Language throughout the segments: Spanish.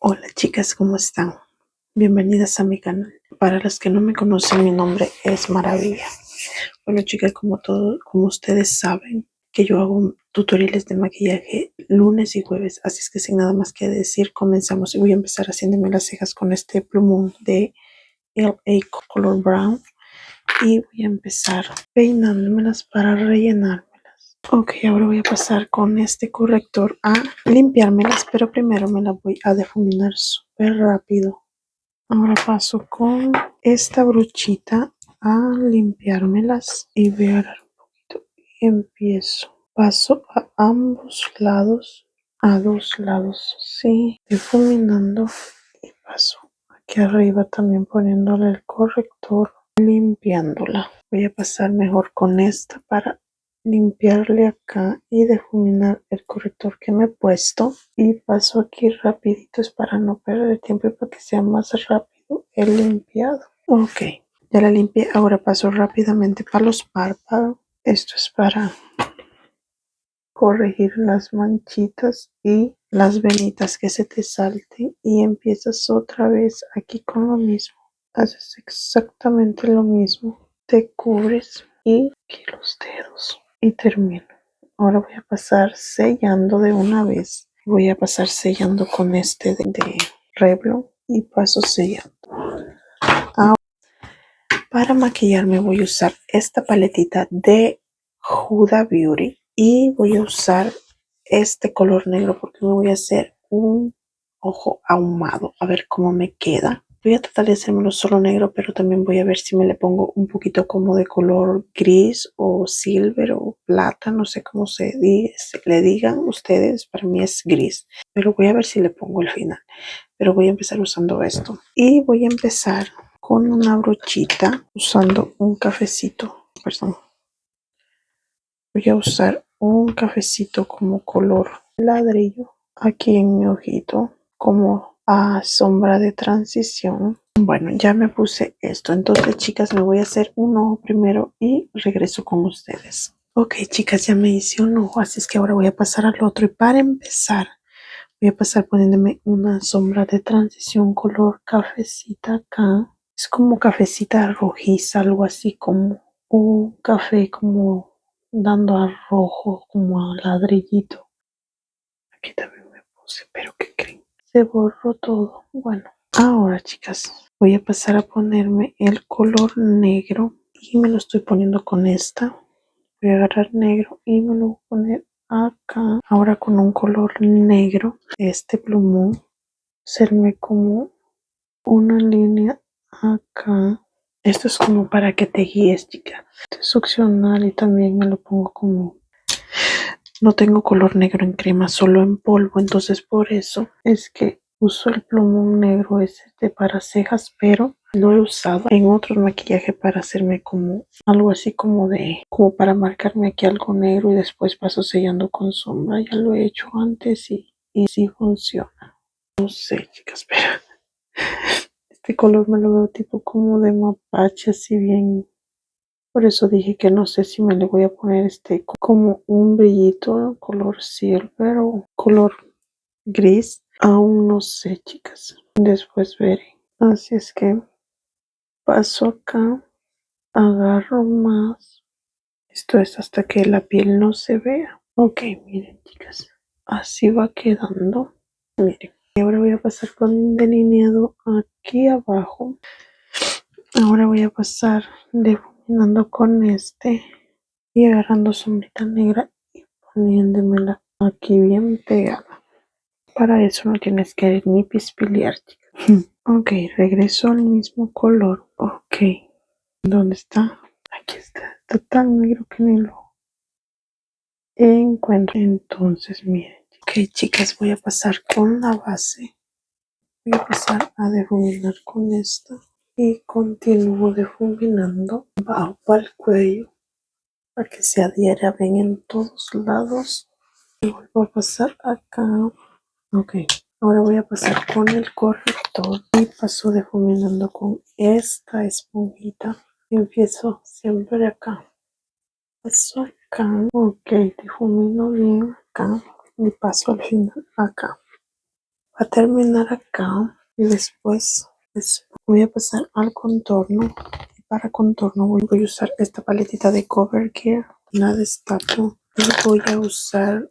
Hola chicas, ¿cómo están? Bienvenidas a mi canal. Para las que no me conocen, mi nombre es Maravilla. Bueno chicas, como ustedes saben, que yo hago tutoriales de maquillaje lunes y jueves, así es que sin nada más que decir, comenzamos. Y voy a empezar haciéndome las cejas con este plumón de LA Color Brown y voy a empezar peinándomelas para rellenármelas. Ok, ahora voy a pasar con este corrector a limpiármelas, pero primero me las voy a difuminar súper rápido. Ahora paso con esta brochita a limpiármelas y ver un poquito. Y empiezo. Paso a ambos lados, a dos lados, sí, difuminando y paso aquí arriba también poniéndole el corrector, limpiándola. Voy a pasar mejor con esta para limpiarle acá y difuminar el corrector que me he puesto, y paso aquí rapidito, es para no perder tiempo y para que sea más rápido el limpiado. Ok, ya la limpié. Ahora paso rápidamente para los párpados. Esto es para corregir las manchitas y las venitas que se te salten, y empiezas otra vez aquí con lo mismo. Haces exactamente lo mismo, te cubres y aquí los dedos y termino. Ahora voy a pasar sellando de una vez. Voy a pasar sellando con este de Revlon y paso sellando. Ahora, para maquillarme voy a usar esta paletita de Huda Beauty y voy a usar este color negro porque me voy a hacer un ojo ahumado, a ver cómo me queda. Voy a tratar de hacérmelo solo negro, pero también voy a ver si me le pongo un poquito como de color gris o silver o plata, no sé cómo le digan ustedes. Para mí es gris, pero voy a ver si le pongo al final. Pero voy a empezar usando esto y voy a empezar con una brochita usando un cafecito, perdón. Voy a usar un cafecito como color ladrillo aquí en mi ojito, como a sombra de transición. Bueno, ya me puse esto. Entonces, chicas, me voy a hacer un ojo primero y regreso con ustedes. Ok, chicas, ya me hice un ojo, así es que ahora voy a pasar al otro. Y para empezar, voy a pasar poniéndome una sombra de transición color cafecita acá. Es como cafecita rojiza, algo así como un café como dando a rojo, como a ladrillito. Aquí también me puse, pero ¿qué creen? Se borró todo. Bueno, ahora chicas, voy a pasar a ponerme el color negro y me lo estoy poniendo con esta. Voy a agarrar negro y me lo voy a poner acá. Ahora con un color negro, este plumón, hacerme como una línea acá. Esto es como para que te guíes, chica. Esto es opcional y también me lo pongo como... No tengo color negro en crema, solo en polvo, entonces por eso es que uso el plumón negro ese para cejas, pero lo he usado en otros maquillajes para hacerme como algo así como para marcarme aquí algo negro y después paso sellando con sombra. Ya lo he hecho antes y sí funciona. No sé, chicas, pero este color me lo veo tipo como de mapache, así bien. Por eso dije que no sé si me le voy a poner como un brillito color silver o color gris. Aún no sé, chicas. Después veré. Así es que paso acá, agarro más. Esto es hasta que la piel no se vea. Ok, miren, chicas. Así va quedando. Miren. Y ahora voy a pasar con un delineado aquí abajo. Ahora voy a pasar difuminando con este y agarrando sombrita negra y poniéndomela aquí bien pegada. Para eso no tienes que ni pispilear, chicas. Ok, regreso al mismo color. Ok, ¿dónde está? Aquí está. Está tan negro que ni lo encuentro. Entonces, miren. Ok, chicas, voy a pasar con la base. Voy a pasar a difuminar con esta. Y continúo difuminando bajo para el cuello para que se adhiera bien en todos lados. Y vuelvo a pasar acá. Ok, ahora voy a pasar con el corrector y paso difuminando con esta esponjita. Empiezo siempre acá. Paso acá. Ok, difumino bien acá y paso al final acá. a terminar acá y después voy a pasar al contorno. Para contorno voy a usar esta paletita de CoverGirl, la destapo y voy a usar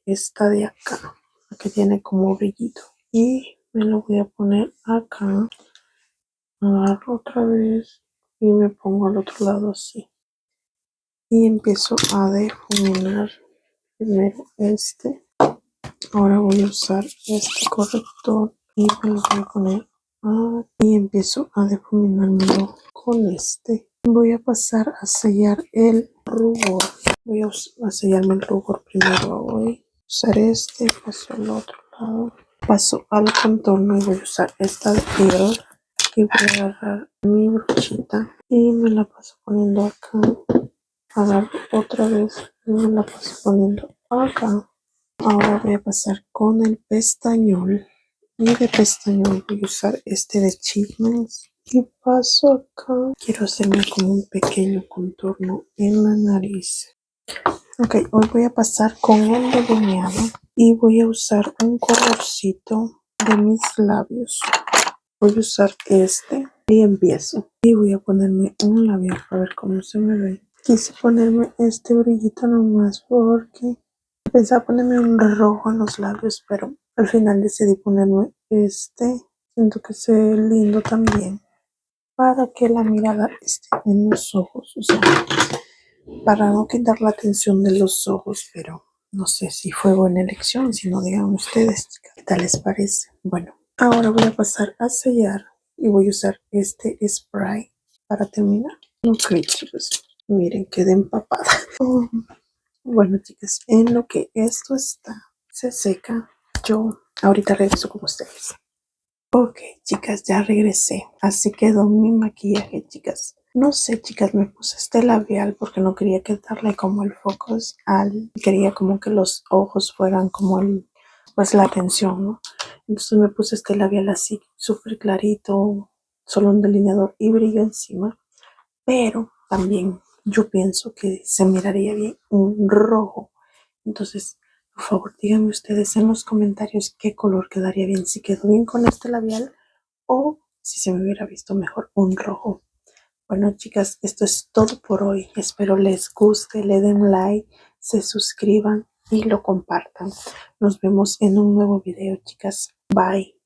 esta de acá, que tiene como brillito, y me lo voy a poner acá. Agarro otra vez y me pongo al otro lado así y empiezo a difuminar primero este. Ahora voy a usar este corrector y me lo voy a poner y empiezo a difuminármelo con este. Voy a pasar a sellar el rubor. Voy a sellarme el rubor primero. Voy a usar este, paso al otro lado, paso al contorno y voy a usar esta de piel y voy a agarrar mi brochita y me la paso poniendo acá. Agarro otra vez y me la paso poniendo acá. Ahora voy a pasar con el pestañol y de pestañol voy a usar este de Chicmans y paso acá. Quiero hacerme como un pequeño contorno en la nariz. Ok, hoy voy a pasar con el delineado y voy a usar un colorcito de mis labios. Voy a usar este y empiezo. Y voy a ponerme un labial para ver cómo se me ve. Quise ponerme este brillito nomás porque pensaba ponerme un rojo en los labios, pero al final decidí ponerme este. Siento que se ve lindo también para que la mirada esté en los ojos, o sea, para no quitar la atención de los ojos, pero no sé si fue buena elección, si no digan ustedes, ¿qué tal les parece? Bueno, ahora voy a pasar a sellar y voy a usar este spray para terminar. Ok, chicos, miren, quedé empapada. Bueno, chicas, en lo que esto se seca, yo ahorita regreso con ustedes. Ok, chicas, ya regresé. Así quedó mi maquillaje, chicas. No sé, chicas, me puse este labial porque no quería quitarle como el focus quería como que los ojos fueran como pues la atención, ¿no? Entonces me puse este labial así, súper clarito, solo un delineador y brillo encima. Pero también yo pienso que se miraría bien un rojo. Entonces, por favor, díganme ustedes en los comentarios qué color quedaría bien, si quedó bien con este labial o si se me hubiera visto mejor un rojo. Bueno, chicas, esto es todo por hoy. Espero les guste, le den un like, se suscriban y lo compartan. Nos vemos en un nuevo video, chicas. Bye.